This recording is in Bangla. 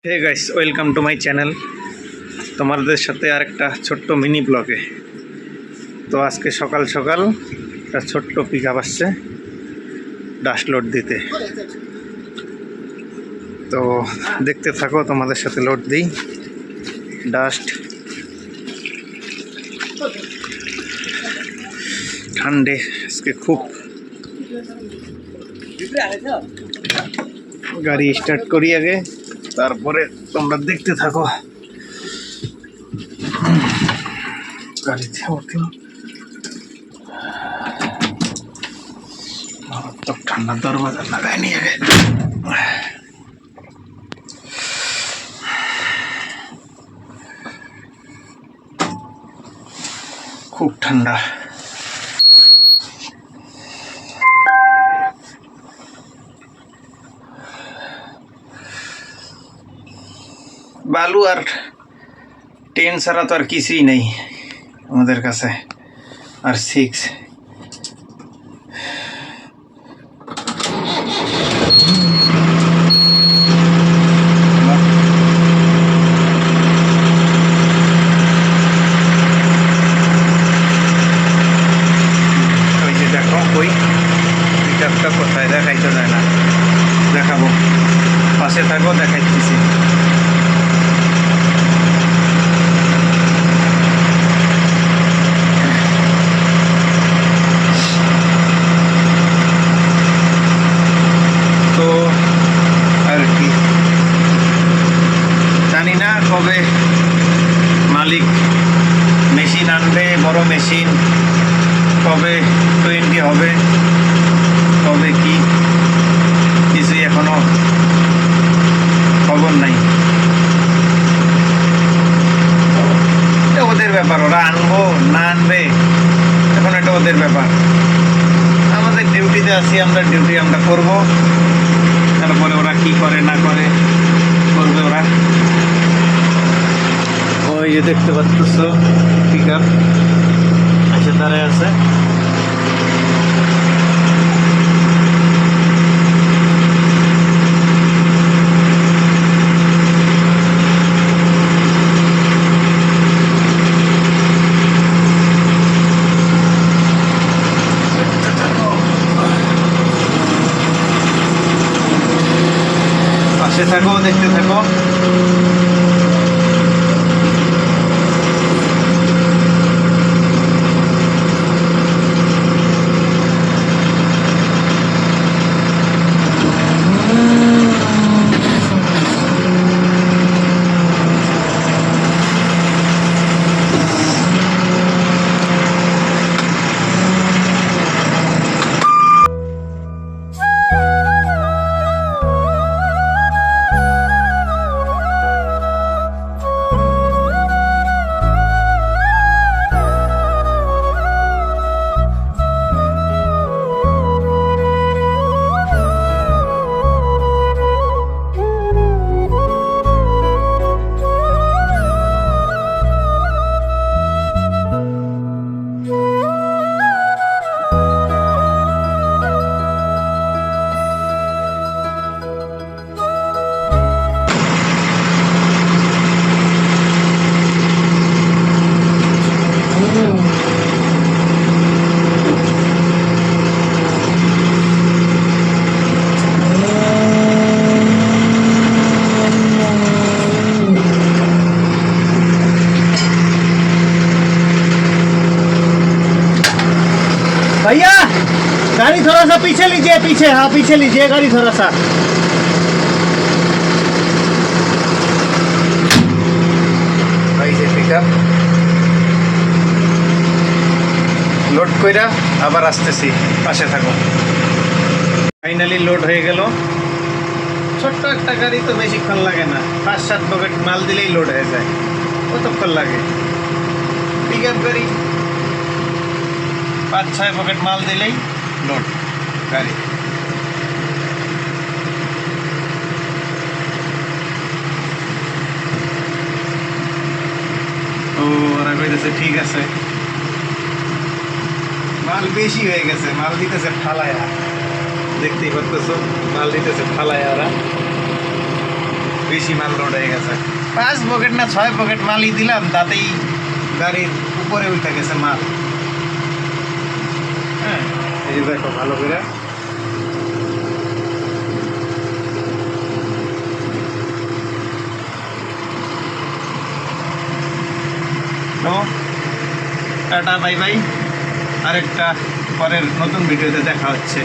Hey guys, welcome to my channel. তোমাদের সাথে আরেকটা ছোট্ট মিনি ব্লগে। তো আজকে সকাল সকাল একটা ছোট্ট পিক আপ আসছে ডাস্ট লোড দিতে। তো দেখতে থাকো, তোমাদের সাথে লোড দিই ডাস্ট। ঠান্ডে আজকে খুব। গাড়ি স্টার্ট করি আগে, তারপরে তোমরা দেখতে থাকো। গাড়িতে উঠলাম, মারাত্মক ঠান্ডা, দরজা লাগাই নিয়ে আগে। খুব ঠান্ডা। বালু আর টেন ছাড়া তো আর কিছুই নেই আমাদের কাছে। আর 6 ওই যে দেখো, ওই পিকআপটা কোথায় দেখাইতে যায় না, দেখাবো, পাশে থাকো, দেখাইতেছি। তো আর কি জানি না কবে মালিক মেশিন আনবে, বড় মেশিন, কবে 20 হবে, কবে কি কিছুই এখনো খবর নাই। এটা ওদের ব্যাপার, ওরা আনবো না আনবে এখন এটা ওদের ব্যাপার। আমাদের ডিউটিতে আছি, আমরা ডিউটি আমরা করবো, তারপরে ওরা কি করে না করে করবে ওরা। ওই যে দেখতে পাচ্ছ পিক আপ এসে দাঁড়ায় আছে। পাশে থাকো, দেখতে থাকো। भैया गाड़ी थोड़ा सा पीछे लीजिए, पीछे, हाँ पीछे लीजिए गाड़ी थोड़ा सा। भाई से पिकअप লোড কইরা আবার আসতেছি, পাশে থাকো। ফাইনালি লোড হয়ে গেল। ছোট্ট একটা গাড়ি তো বেশিক্ষণ লাগে না, 5-7 পকেট মাল দিলেই লোড হয়ে যায়। কতক্ষণ লাগে? পিকআপ গাড়ি 5-6 পকেট মাল দিলেই লোড গাড়ি। ও ওরা কইতেছে ঠিক আছে, মাল বেশি হয়ে গেছে, মাল দিতেছে ফালায়া। দেখতেই পাচ্ছ, মাল দিতেছে ফালায়া। ওরা বেশি মাল লোড হয়ে গেছে। 5 পকেট না 6 পকেট মালই দিলাম, তাতেই গাড়ির উপরে উঠে গেছে মাল। হ্যাঁ, এই যে দেখো ভালো করে তো টাটা বাই বাই, আরেকটা পরের নতুন ভিডিওতে দেখা হচ্ছে।